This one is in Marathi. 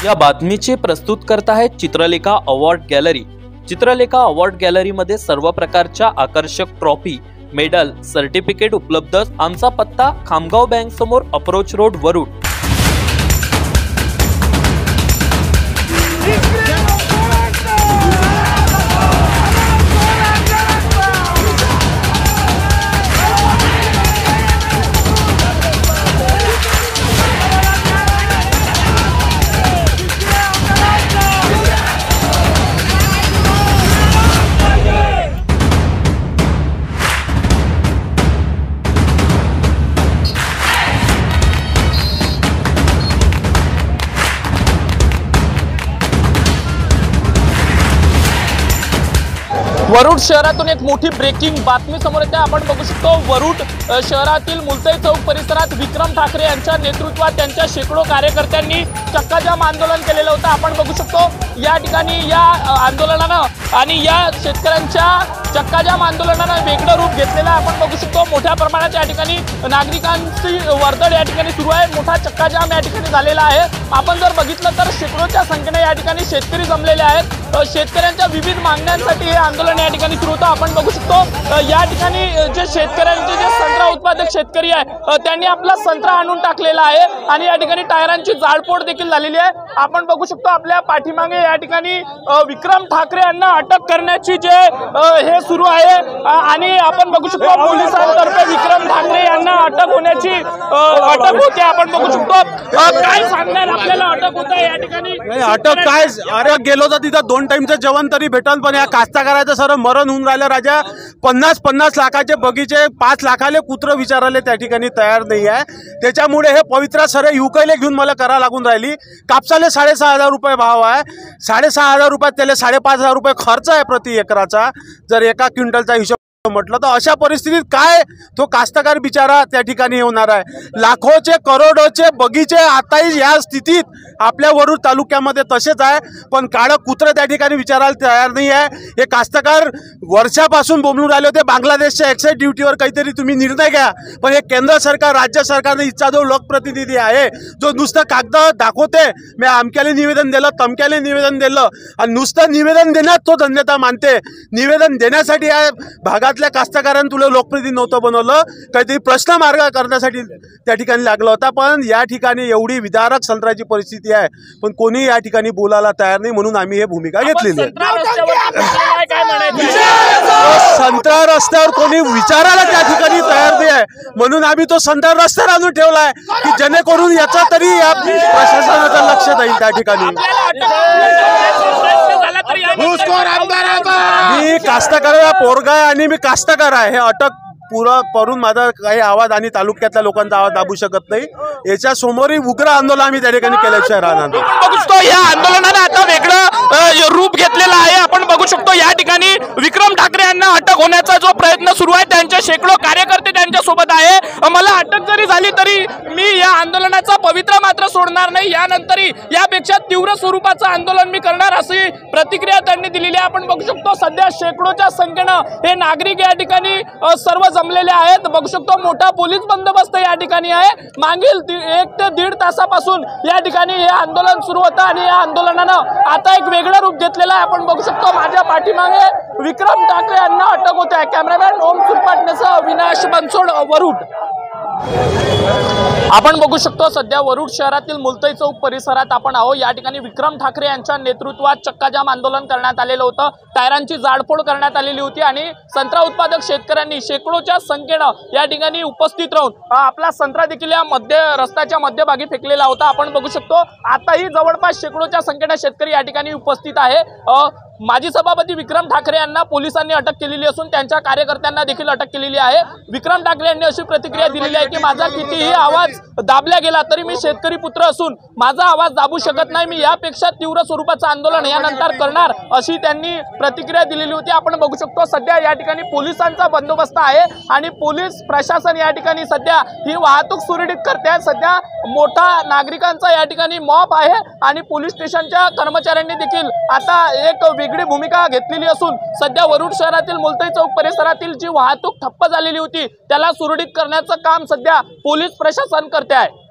या बातमीचे प्रस्तुत करत आहेत Chitralekha award gallery. Chitralekha award गॅलरीमध्ये सर्व प्रकारच्या आकर्षक ट्रॉफी, मेडल, सर्टिफिकेट उपलब्ध। आमचा पत्ता खामगाव बँक समोर, अप्रोच रोड, वरुड। वरुड शहरातून एक मोठी ब्रेकिंग बातमी समोर येते। आपण बघू शकतो वरुड शहरातील मुलताई चौक परिसरात विक्रम ठाकरे यांच्या नेतृत्वात त्यांच्या शेकडो कार्यकर्त्यांनी चक्काजाम आंदोलन केलेलं होतं। आपण बघू शकतो या ठिकाणी या आंदोलनानं आणि या शेतकऱ्यांच्या चक्काजाम आंदोलनानं वेगळं रूप घेतलेलं आहे। आपण बघू शकतो मोठ्या प्रमाणात या ठिकाणी नागरिकांची वर्दळ या ठिकाणी सुरू आहे। मोठा चक्काजाम या ठिकाणी झालेला आहे। आपण जर बघितलं तर शेकडोच्या संख्येने या ठिकाणी शेतकरी जमलेले आहेत। शेतकऱ्यांच्या विविध मागण्यांसाठी हे आंदोलन या ठिकाणी सुरू होतं। आपण बघू शकतो या ठिकाणी जे शेतकऱ्यांचे जे संत्रा उत्पादक शेतकरी आहे त्यांनी आपला संत्रा आणून टाकलेला आहे आणि या ठिकाणी टायरांची जाळपोळ देखील झालेली आहे। आपण बघू शकतो आपल्या पाठीमागे या ठिकाणी विक्रम ठाकरे यांना अटक करण्याची जे हे सुरू आहे आणि आपण बघू शकतो पोलिसांतर्फे विक्रम ठाकरे यांना अटक होण्याची अटक होते। आपण बघू शकतो काय सांगणार आपल्याला अटक होत आहे या ठिकाणी? अटक काय, अरे गेलो तर तिथं 2 टाइमचं जेवण तरी भेटल, पण या कास्तकाराचं सर मरण होऊन राहिलं। राजा 50-50 लाखाचे बगीचे 5 लाखाले कुत्र विचारायला त्या ठिकाणी तयार नाही आहे। त्याच्यामुळे हे पवित्र सर युकेले घेऊन मला करा लागून राहिली। कापसाले 6,500 रुपये भाव आहे, 6,500 रुपयात त्याला 5,500 रुपये खर्च आहे प्रति एकराचा, जर एका क्विंटलचा हिशोब म्हटलं तर अशा परिस्थितीत काय तो कास्तकार बिचारा त्या ठिकाणी होणार आहे। लाखोचे करोडोचे बगीचे आताही या स्थितीत आपल्या वरुड तालुक्यामध्ये तसेच आहे, पण काळं कुत्र त्या ठिकाणी विचारायला तयार नाही आहे। हे कास्तकार वर्षापासून बोंबलून राहिले होते बांगलादेशच्या एक्साईज ड्युटीवर काहीतरी तुम्ही निर्णय घ्या, पण हे केंद्र सरकार राज्य सरकारने इच्छा जो लोकप्रतिनिधी आहे जो नुसतं कागद दाखवते, मी अमक्याला निवेदन दिलं तमक्याला निवेदन दिलं आणि नुसतं निवेदन देण्यात तो धन्यता मानते। निवेदन देण्यासाठी या भागात कास्तकारांनी तुला लोकप्रतिनिधी नव्हतं बनवलं, काहीतरी प्रश्न मार्ग करण्यासाठी त्या ठिकाणी लागला होता। पण या ठिकाणी एवढी विदारक संत्राची परिस्थिती आहे, पण कोणी या ठिकाणी बोलायला तयार नाही, म्हणून आम्ही हे भूमिका घेतलेली आहे। संत्रा रस्त्यावर कोणी विचारायला त्या ठिकाणी तयार नाही आहे, म्हणून आम्ही तो संत्रा रस्त्यावर आणून ठेवला आहे की जेणेकरून याचा तरी या प्रशासनाचं लक्ष जाईल त्या ठिकाणी। मी कास्तकार पोरगा आहे आणि मी कास्तकार आहे, हे अटक पुरा करून माझा काही आवाज आणि तालुक्यातल्या लोकांचा आवाज दाबू शकत नाही। याच्या समोरही उग्र आंदोलन आम्ही त्या ठिकाणी केल्याशिवाय राहणार नाही। बघू शकतो या आंदोलनाने आता वेगळं रूप घेतलेलं आहे। आपण बघू शकतो या ठिकाणी विक्रम ठाकरे यांना अटक होण्याचा जो प्रयत्न सुरू आहे, त्यांचे शेकडो कार्यकर्ते त्यांच्या सोबत आहे। मला अटक जरी झाली तरी मी या आंदोलनाचा पवित्र मात्र सोडणार नाही, यानंतरही यापेक्षा तीव्र स्वरूपाचं आंदोलन मी करणार, अशी प्रतिक्रिया त्यांनी दिलेली आहे। आपण बघू शकतो सध्या शेकडोच्या संख्येनं हे नागरिक या ठिकाणी सर्व जमलेले आहेत। बघू शकतो मोठा पोलीस बंदोबस्त या ठिकाणी आहे। मागील 1 ते 1.5 तासापासून या ठिकाणी हे आंदोलन सुरू होतं आणि या आंदोलनानं आता एक वेगळं रूप घेतलेलं आहे। आपण बघू शकतो माझ्या पाठीमागे विक्रम ठाकरे यांना अटक होते आहे। कॅमेरामॅन ओम सुरपाटनेसह विनाश बनसोड, वरुड। आपण बघू शकतो सध्या वरुड शहरातील मुलताई चौक परिसरात आपण आहोत। या ठिकाणी विक्रम ठाकरे यांच्या नेतृत्वात चक्काजाम आंदोलन करण्यात आलेलं होतं। टायरांची जाळपोळ करण्यात आलेली होती आणि संत्रा उत्पादक शेतकऱ्यांनी शेकडोच्या संख्येनं या ठिकाणी उपस्थित राहून आपला संत्रा देखील या रस्त्याच्या मध्यभागी फेकलेला होता। आपण बघू शकतो आताही जवळपास शेकडोच्या संख्येनं शेतकरी या ठिकाणी उपस्थित आहे। माजी सभापती विक्रम ठाकरे यांना पोलिसांनी अटक केलेली असून त्यांच्या कार्यकर्त्यांना देखील अटक केलेली आहे। विक्रम ठाकरे यांनी अशी प्रतिक्रिया दिलेली आहे की माझा कितीही आवाज दाबला गेला तरी मी शेतकरी पुत्र असून माझा आवाज दाबू शकत नाही, मी यापेक्षा तीव्र स्वरूपाचं आंदोलन यानंतर करणार, अशी त्यांनी प्रतिक्रिया दिलेली होती। आपण बघू शकतो सध्या या ठिकाणी पोलिसांचा बंदोबस्त आहे आणि पोलीस प्रशासन या ठिकाणी सध्या ही वाहतूक सुरळीत करते आहे। सध्या मोठा नागरिकांचा या ठिकाणी मॉब आहे आणि पोलीस स्टेशनच्या कर्मचाऱ्यांनी देखील आता एक वेगळी भूमिका घेतलेली असून सध्या वरुड शहरातील मुलताई चौक परिसरातील जी वाहतूक ठप्प झालेली होती त्याला सुरळीत करण्याचं काम सध्या पोलीस प्रशासन करते आहे।